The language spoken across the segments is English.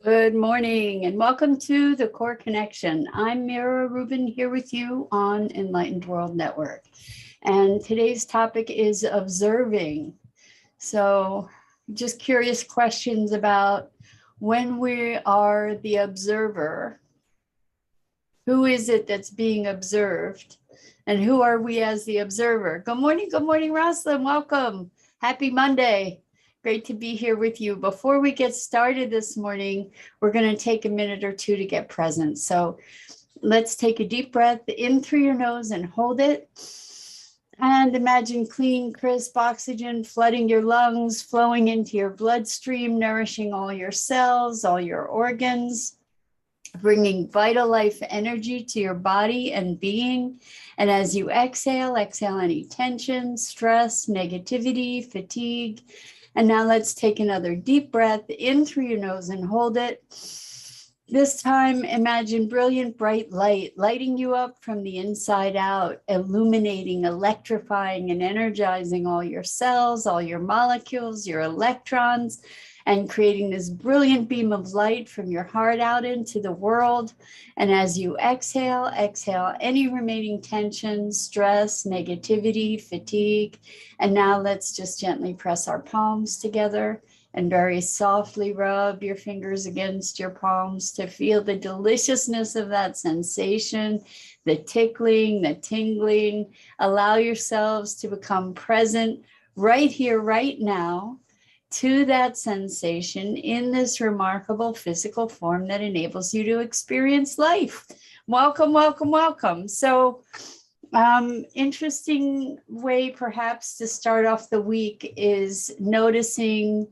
Good morning and welcome to the Core Connection. I'm Mira Rubin here with you on Enlightened World Network. And today's topic is observing. So just curious questions about when we are the observer, who is it that's being observed? And who are we as the observer? Good morning, Rosalind. Welcome. Happy Monday. Great to be here with you. Before we get started this morning, we're going to take a minute or two to get present. So let's take a deep breath in through your nose and hold it. And imagine clean, crisp oxygen flooding your lungs, flowing into your bloodstream, nourishing all your cells, all your organs, bringing vital life energy to your body and being. And as you exhale any tension, stress, negativity, fatigue. And now let's take another deep breath in through your nose and hold it. This time, imagine brilliant, bright light lighting you up from the inside out, illuminating, electrifying, and energizing all your cells, all your molecules, your electrons, and creating this brilliant beam of light from your heart out into the world. And as you exhale any remaining tension, stress, negativity, fatigue. And now let's just gently press our palms together and very softly rub your fingers against your palms to feel the deliciousness of that sensation, the tickling, the tingling. Allow yourselves to become present right here, right now, to that sensation in this remarkable physical form that enables you to experience life. Welcome, welcome, welcome. So, interesting way perhaps to start off the week is noticing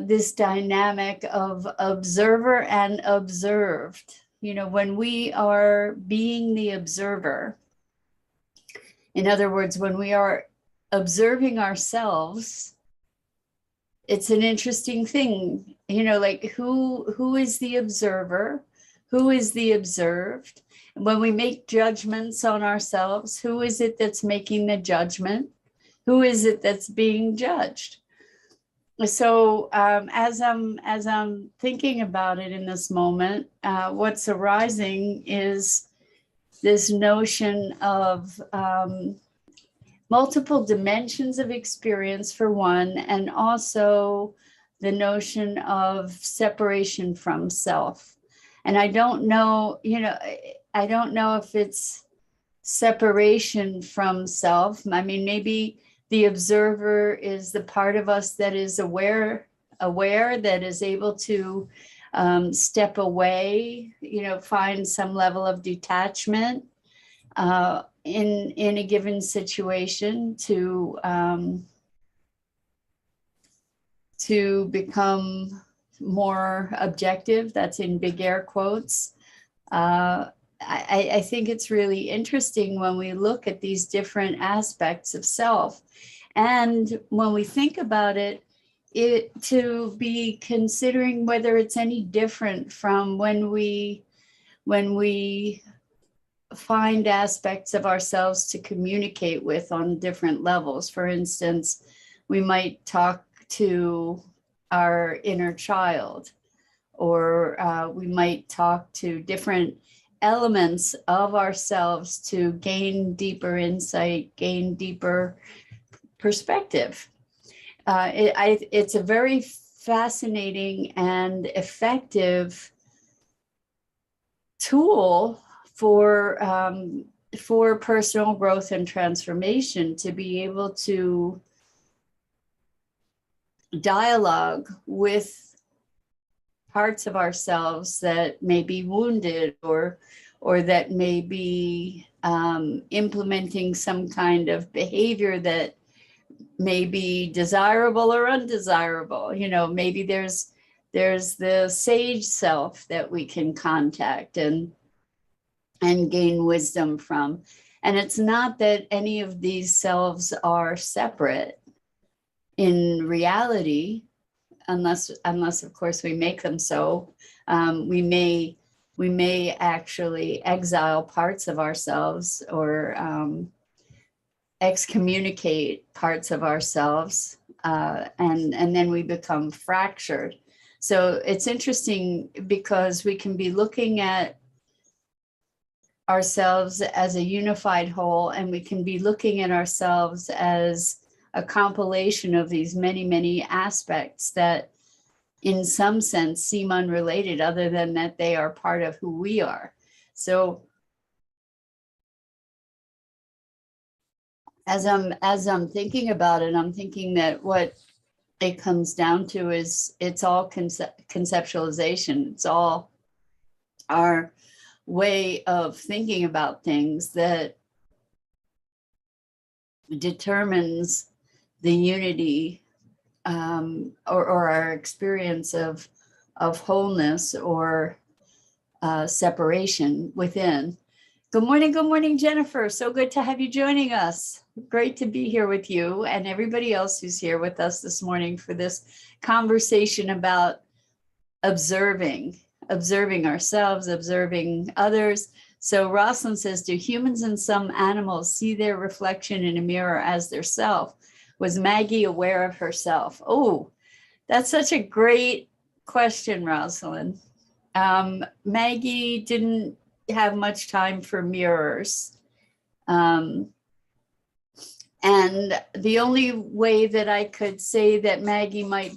this dynamic of observer and observed. You know, when we are being the observer, in other words, when we are observing ourselves, it's an interesting thing, you know, like who is the observer? Who is the observed? When we make judgments on ourselves, who is it that's making the judgment? Who is it that's being judged? So as I'm thinking about it in this moment, what's arising is this notion of multiple dimensions of experience for one, and also the notion of separation from self. And I don't know, you know, I don't know if it's separation from self. I mean, maybe the observer is the part of us that is aware, that is able to step away, you know, find some level of detachment in a given situation to become more objective. That's in big air quotes. I think it's really interesting when we look at these different aspects of self. And when we think about it, to be considering whether it's any different from when we find aspects of ourselves to communicate with on different levels. For instance, we might talk to our inner child, or we might talk to different elements of ourselves to gain deeper insight, gain deeper perspective. It's a very fascinating and effective tool for personal growth and transformation, to be able to dialogue with parts of ourselves that may be wounded, or that may be implementing some kind of behavior that may be desirable or undesirable. You know, maybe there's the sage self that we can contact and gain wisdom from. And it's not that any of these selves are separate in reality, unless of course we make them so. We may actually exile parts of ourselves, or excommunicate parts of ourselves, and then we become fractured. So it's interesting because we can be looking at ourselves as a unified whole, and we can be looking at ourselves as a compilation of these many, many aspects that in some sense seem unrelated, other than that they are part of who we are. So as I'm thinking about it, I'm thinking that what it comes down to is it's all conceptualization. It's all our way of thinking about things that determines the unity or our experience of wholeness or separation within. Good morning, Jennifer. So good to have you joining us. Great to be here with you and everybody else who's here with us this morning for this conversation about observing ourselves, observing others. So Rosalind says, do humans and some animals see their reflection in a mirror as their self? Was Maggie aware of herself? Oh, that's such a great question, Rosalind. Maggie didn't have much time for mirrors. And the only way that I could say that Maggie might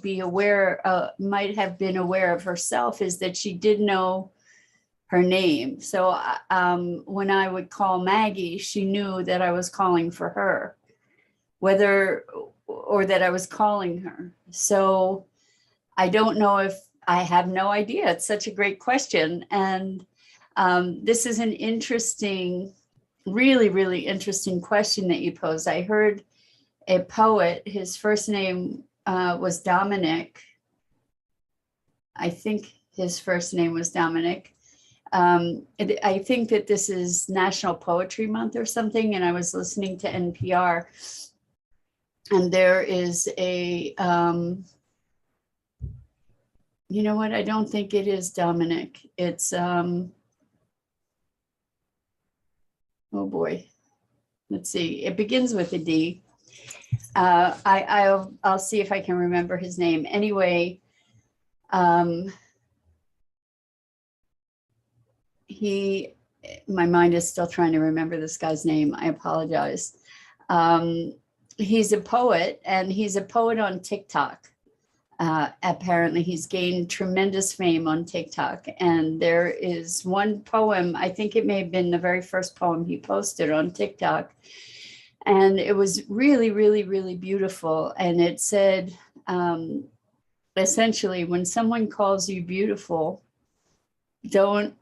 have been aware of herself is that she did know her name. So when I would call Maggie, she knew that I was calling for her, or that I was calling her. So I don't know I have no idea. It's such a great question. And this is an interesting, really, really interesting question that you posed. I heard a poet, his first name was Dominic. I think his first name was Dominic. I think that this is National Poetry Month or something, and I was listening to NPR, and there is a, you know what, I don't think it is Dominic. It's, oh boy, let's see, it begins with a D. I'll see if I can remember his name. Anyway, my mind is still trying to remember this guy's name. I apologize. He's a poet, and he's a poet on TikTok. Apparently he's gained tremendous fame on TikTok. And there is one poem, I think it may have been the very first poem he posted on TikTok. And it was really, really, really beautiful. And it said, essentially, when someone calls you beautiful, don't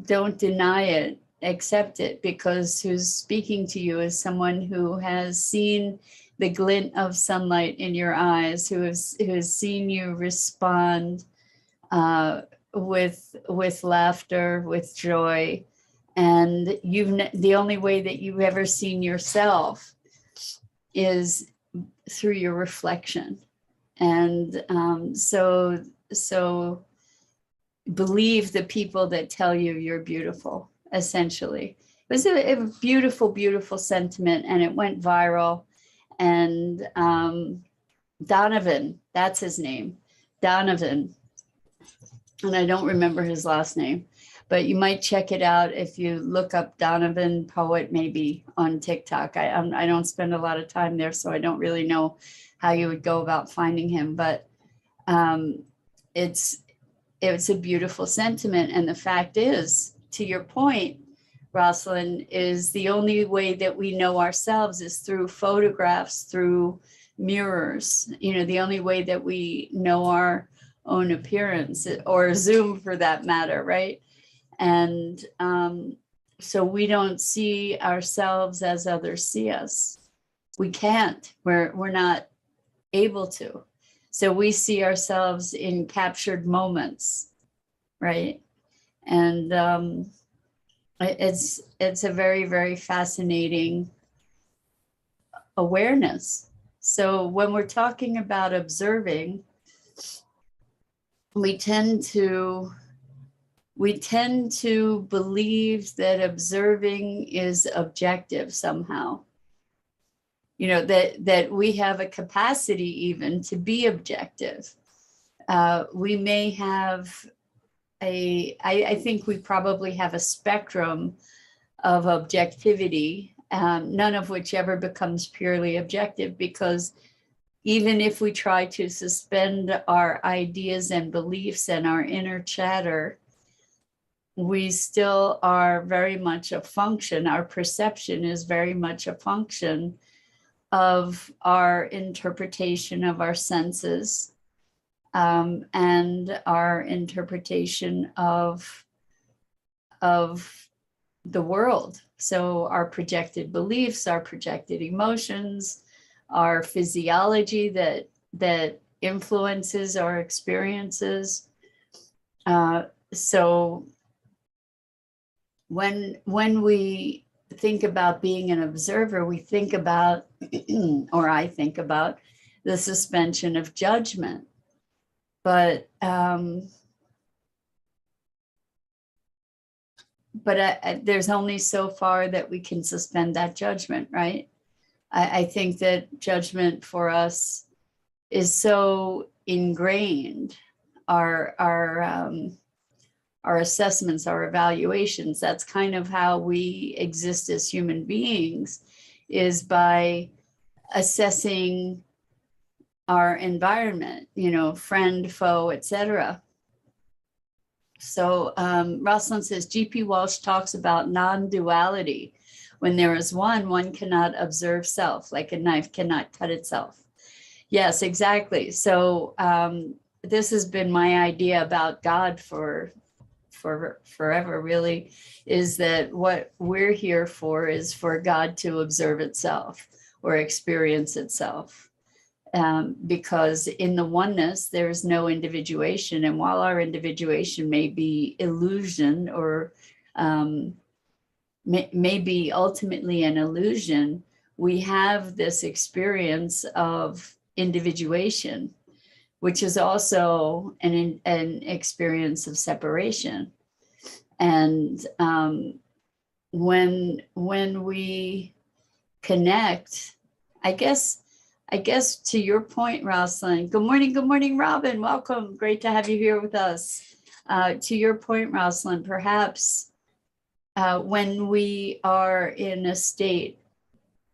deny it, accept it, because who's speaking to you is someone who has seen the glint of sunlight in your eyes, who has seen you respond with laughter, with joy. And the only way that you've ever seen yourself is through your reflection. And so believe the people that tell you you're beautiful, essentially. It was a beautiful, beautiful sentiment, and it went viral. And Donovan, that's his name, Donovan. And I don't remember his last name, but you might check it out if you look up Donovan Poet, maybe on TikTok. I don't spend a lot of time there, so I don't really know how you would go about finding him, but it's a beautiful sentiment. And the fact is, to your point, Rosalind, is the only way that we know ourselves is through photographs, through mirrors. You know, the only way that we know our own appearance, or Zoom for that matter, right? And so we don't see ourselves as others see us. We can't. We're not able to. So we see ourselves in captured moments, right? And it's a very, very fascinating awareness. So when we're talking about observing, we tend to believe that observing is objective somehow. You know, that we have a capacity even to be objective. we may have I think we probably have a spectrum of objectivity, none of which ever becomes purely objective, because even if we try to suspend our ideas and beliefs and our inner chatter, we still are very much a function. Our perception is very much a function of our interpretation of our senses, and our interpretation of the world. So our projected beliefs, our projected emotions, our physiology that influences our experiences. So when we think about being an observer, we think about, or I think about, the suspension of judgment. But there's only so far that we can suspend that judgment, right? I think that judgment for us is so ingrained. Our assessments, our evaluations, that's kind of how we exist as human beings, is by assessing our environment, friend, foe, etc. So Rosalind says, G.P. Walsh talks about non-duality. When there is one cannot observe self, like a knife cannot cut itself. Yes, exactly. So this has been my idea about God for forever, really, is that what we're here for is for God to observe itself or experience itself. Because in the oneness, there's no individuation. And while our individuation may be illusion, or may be ultimately an illusion, we have this experience of individuation, which is also an experience of separation. And when we connect, I guess to your point, Rosalind, good morning, Robin, welcome, great to have you here with us. To your point, Rosalind, perhaps when we are in a state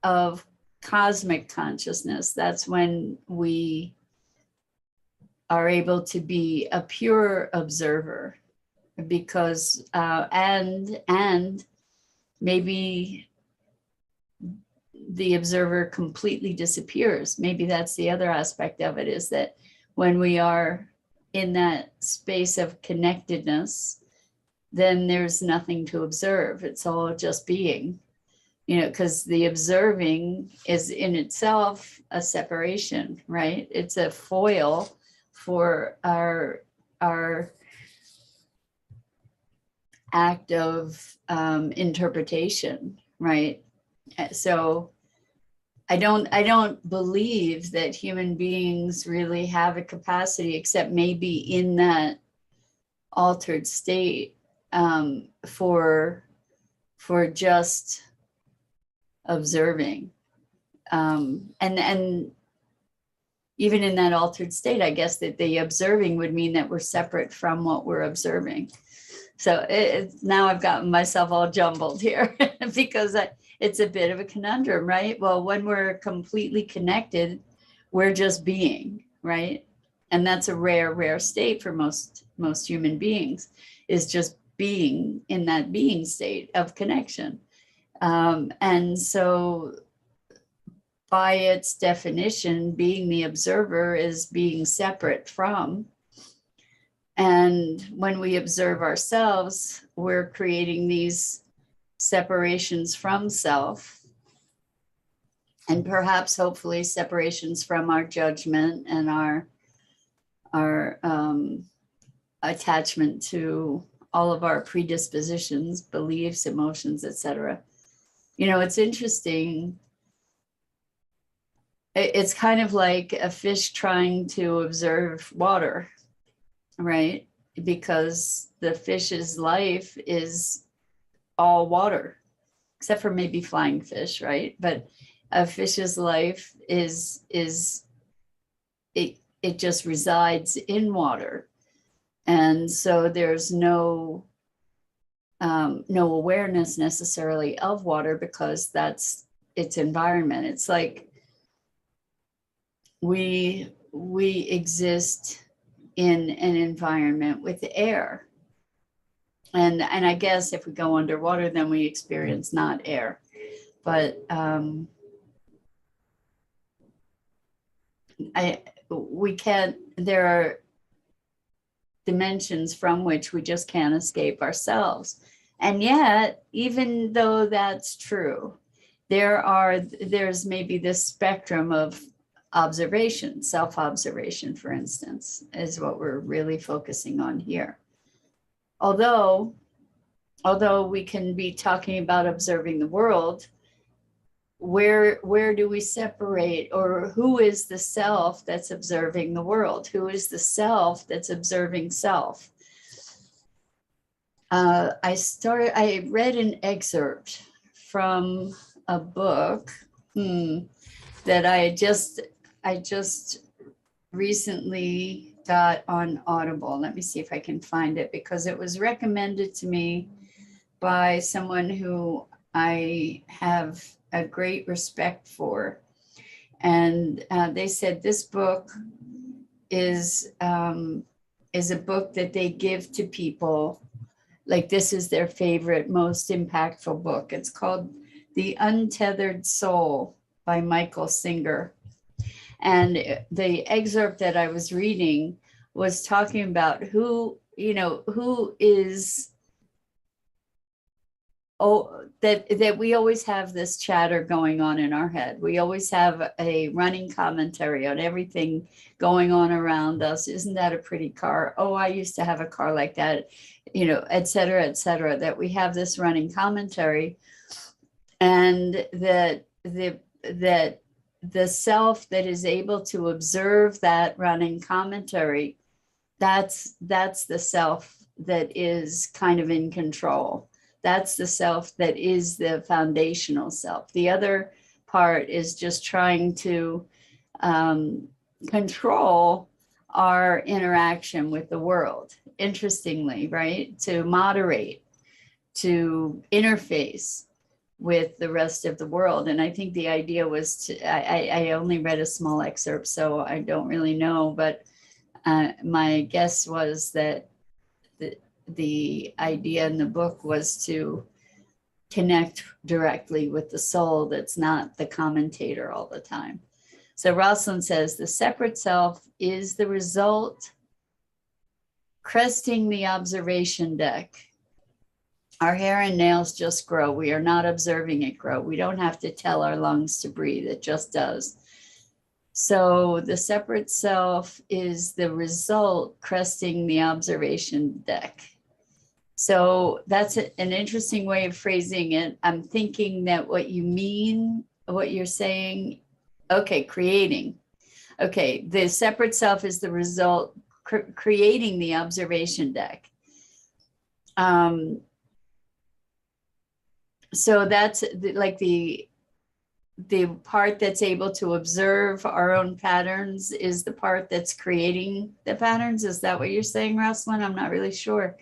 of cosmic consciousness, that's when we are able to be a pure observer, because and maybe the observer completely disappears. Maybe that's the other aspect of it, is that when we are in that space of connectedness, then there's nothing to observe. It's all just being, because the observing is in itself a separation, right? It's a foil for our act of interpretation, right? So I don't believe that human beings really have a capacity, except maybe in that altered state, for just observing. And even in that altered state, I guess that the observing would mean that we're separate from what we're observing. So now I've gotten myself all jumbled here because it's a bit of a conundrum, right? Well, when we're completely connected, we're just being, right? And that's a rare state for most human beings, is just being in that being state of connection. And so by its definition, being the observer is being separate from. And when we observe ourselves, we're creating these separations from self, and perhaps, hopefully, separations from our judgment and our attachment to all of our predispositions, beliefs, emotions, etc. It's interesting. It's kind of like a fish trying to observe water, right? Because the fish's life is all water, except for maybe flying fish, right? But a fish's life is it just resides in water. And so there's no awareness necessarily of water because that's its environment. It's like we exist in an environment with air. And I guess if we go underwater, then we experience not air. But we can't, there are dimensions from which we just can't escape ourselves. And yet, even though that's true, there's maybe this spectrum of observation, self-observation, for instance, is what we're really focusing on here. Although we can be talking about observing the world, where do we separate, or who is the self that's observing the world? Who is the self that's observing self? I read an excerpt from a book that I just recently got on Audible. Let me see if I can find it, because it was recommended to me by someone who I have a great respect for. And they said this book is a book that they give to people, like this is their favorite, most impactful book. It's called The Untethered Soul by Michael Singer. And the excerpt that I was reading was talking about who is, that we always have this chatter going on in our head. We always have a running commentary on everything going on around us. Isn't that a pretty car? Oh, I used to have a car like that, et cetera, that we have this running commentary. And that the self that is able to observe that running commentary, that's the self that is kind of in control. That's the self that is the foundational self. The other part is just trying to control our interaction with the world, interestingly, right? To moderate, to interface with the rest of the world. And I think the idea was I only read a small excerpt, so I don't really know, but my guess was that the idea in the book was to connect directly with the soul that's not the commentator all the time. So Rosalind says, the separate self is the result cresting the observation deck. Our hair and nails just grow. We are not observing it grow. We don't have to tell our lungs to breathe. It just does. So the separate self is the result cresting the observation deck. So that's an interesting way of phrasing it. I'm thinking that what you mean, what you're saying, okay, creating. Okay, the separate self is the result creating the observation deck. So that's like the part that's able to observe our own patterns is the part that's creating the patterns. Is that what you're saying, Rosalind? I'm not really sure.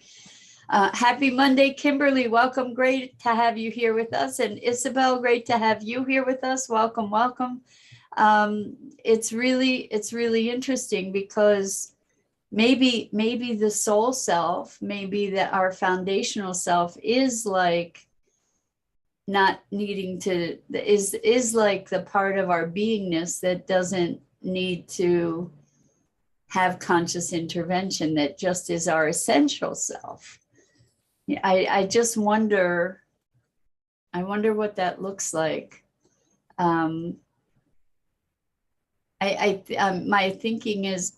Happy Monday, Kimberly. Welcome. Great to have you here with us. And Isabel, great to have you here with us. Welcome, welcome. It's really interesting because maybe the soul self, maybe that our foundational self is like not needing to, is like the part of our beingness that doesn't need to have conscious intervention, that just is our essential self. I just wonder, what that looks like. My thinking is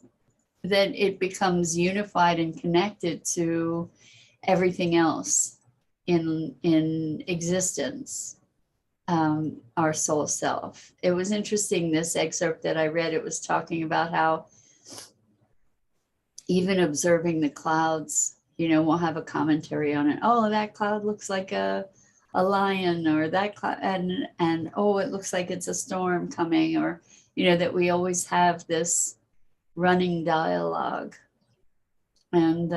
that it becomes unified and connected to everything else in existence, our soul self. It was interesting, this excerpt that I read, it was talking about how even observing the clouds, we'll have a commentary on it. Oh, that cloud looks like a lion, or that cloud, and oh, it looks like it's a storm coming, or that we always have this running dialogue. And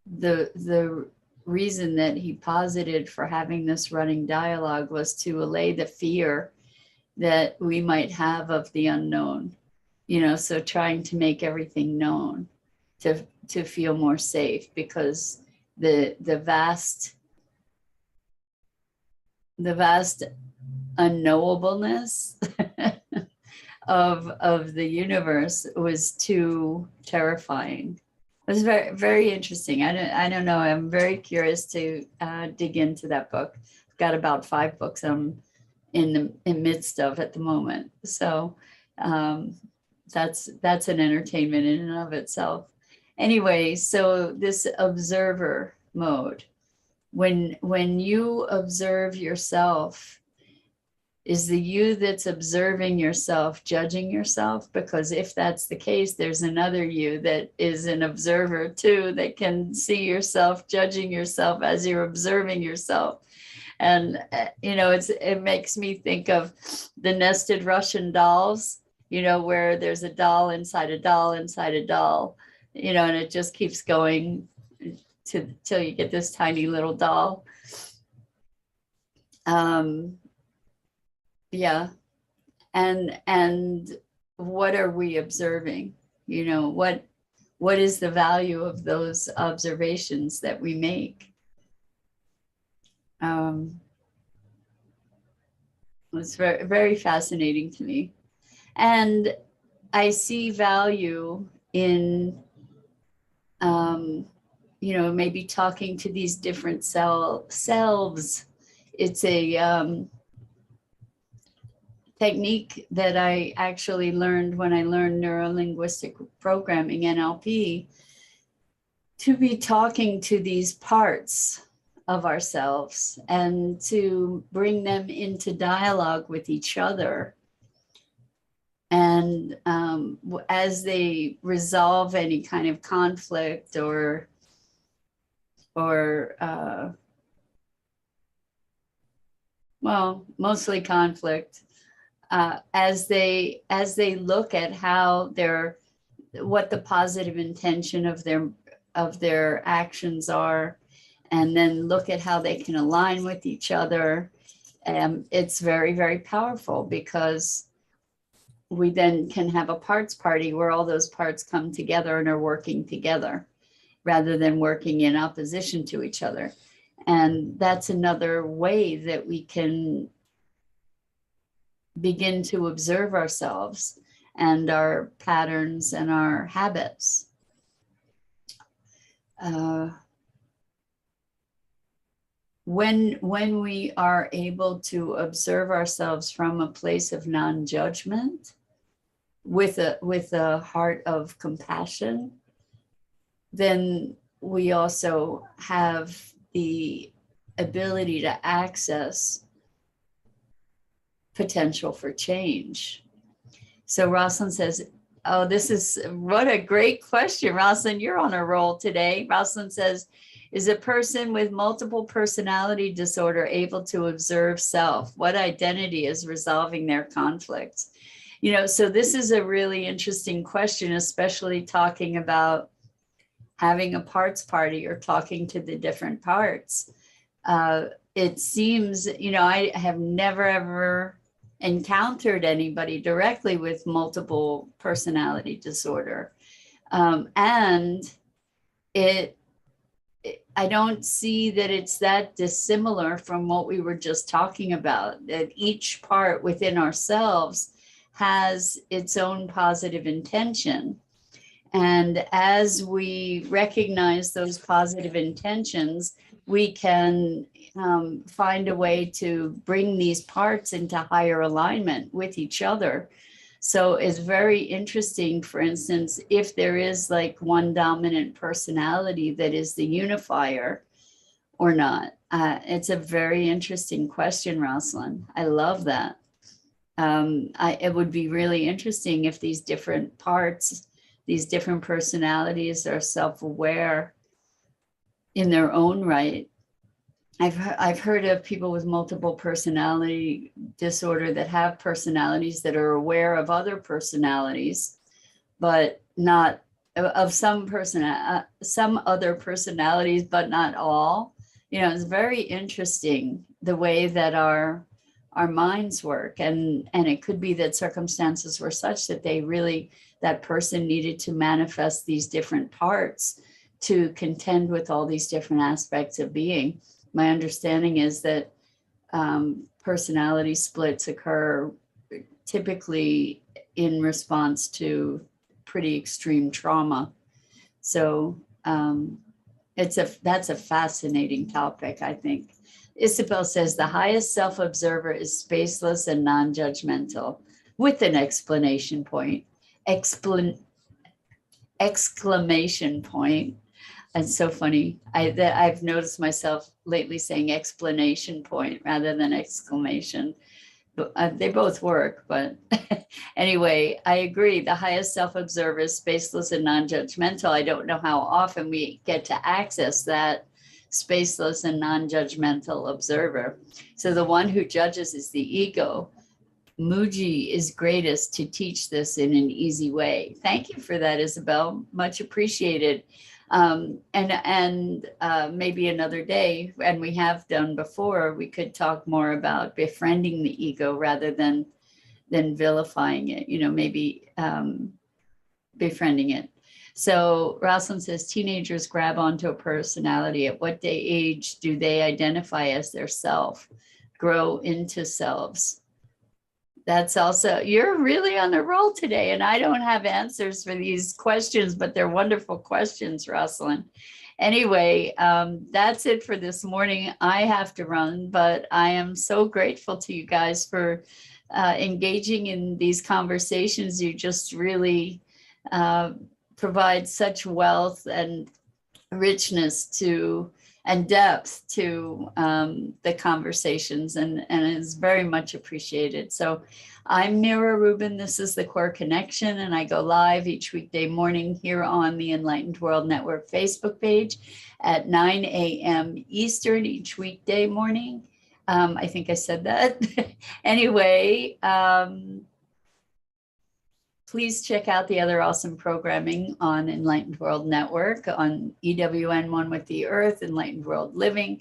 the reason that he posited for having this running dialogue was to allay the fear that we might have of the unknown, you know, so trying to make everything known to feel more safe, because the vast unknowableness of the universe was too terrifying. It was very, very interesting. I don't know. I'm very curious to dig into that book. I've got about 5 books I'm in the midst of at the moment. So that's an entertainment in and of itself. Anyway, so this observer mode, when you observe yourself, is the you that's observing yourself judging yourself? Because if that's the case, there's another you that is an observer too, that can see yourself judging yourself as you're observing yourself. And you know, it makes me think of the nested Russian dolls, you know, where there's a doll inside a doll inside a doll, you know, and it just keeps going till you get this tiny little doll. Yeah. And what are we observing? You know, what is the value of those observations that we make? It's very, very fascinating to me. And I see value in, you know, maybe talking to these different selves. It's a technique that I actually learned when I learned neuro-linguistic programming, NLP, to be talking to these parts of ourselves and to bring them into dialogue with each other. And as they resolve any kind of conflict or well, mostly conflict, as they look at how what the positive intention of their actions are, and then look at how they can align with each other. It's very, very powerful, because we then can have a parts party where all those parts come together and are working together rather than working in opposition to each other. And that's another way that we can begin to observe ourselves and our patterns and our habits. When we are able to observe ourselves from a place of non-judgment, with a heart of compassion, then we also have the ability to access potential for change. So Rosalind says, oh, what a great question, Rosalind. You're on a roll today. Rosalind says, is a person with multiple personality disorder able to observe self? What identity is resolving their conflicts? You know, so this is a really interesting question, especially talking about having a parts party or talking to the different parts. It seems, you know, I have never, ever encountered anybody directly with multiple personality disorder. And I don't see that it's that dissimilar from what we were just talking about, that each part within ourselves has its own positive intention. And as we recognize those positive intentions, we can find a way to bring these parts into higher alignment with each other. So it's very interesting, for instance, if there is like one dominant personality that is the unifier or not. It's a very interesting question, Rosalind. I love that. It would be really interesting if these different parts, these different personalities are self-aware in their own right I've heard of people with multiple personality disorder that have personalities that are aware of other personalities, but not of some other personalities, but not all. It's very interesting the way that our minds work, and it could be that circumstances were such that that person needed to manifest these different parts to contend with all these different aspects of being. My understanding is that personality splits occur typically in response to pretty extreme trauma. So that's a fascinating topic, I think. Isabel says the highest self-observer is spaceless and non-judgmental, with an exclamation point. Exclamation point. It's so funny. I've noticed myself lately saying explanation point rather than exclamation. They both work, but anyway, I agree. The highest self-observer is spaceless and non-judgmental. I don't know how often we get to access that spaceless and non-judgmental observer. So the one who judges is the ego. Muji is greatest to teach this in an easy way. Thank you for that, Isabel. Much appreciated. And maybe another day, and we have done before, we could talk more about befriending the ego rather than vilifying it, maybe befriending it. So Rosalind says, teenagers grab onto a personality. At what age do they identify as their self, grow into selves? That's also, you're really on the roll today, and I don't have answers for these questions, but they're wonderful questions, Rosalind. Anyway, that's it for this morning. I have to run, but I am so grateful to you guys for engaging in these conversations. You just really provide such wealth and richness and depth to the conversations, and is very much appreciated. So I'm Mira Rubin. This is the Core Connection, and I go live each weekday morning here on the Enlightened World Network Facebook page at 9 a.m. Eastern each weekday morning. I think I said that. Anyway, please check out the other awesome programming on Enlightened World Network, on EWN One with the Earth, Enlightened World Living.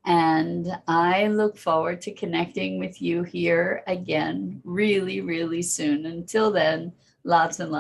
And I look forward to connecting with you here again really, really soon. Until then, lots and lots.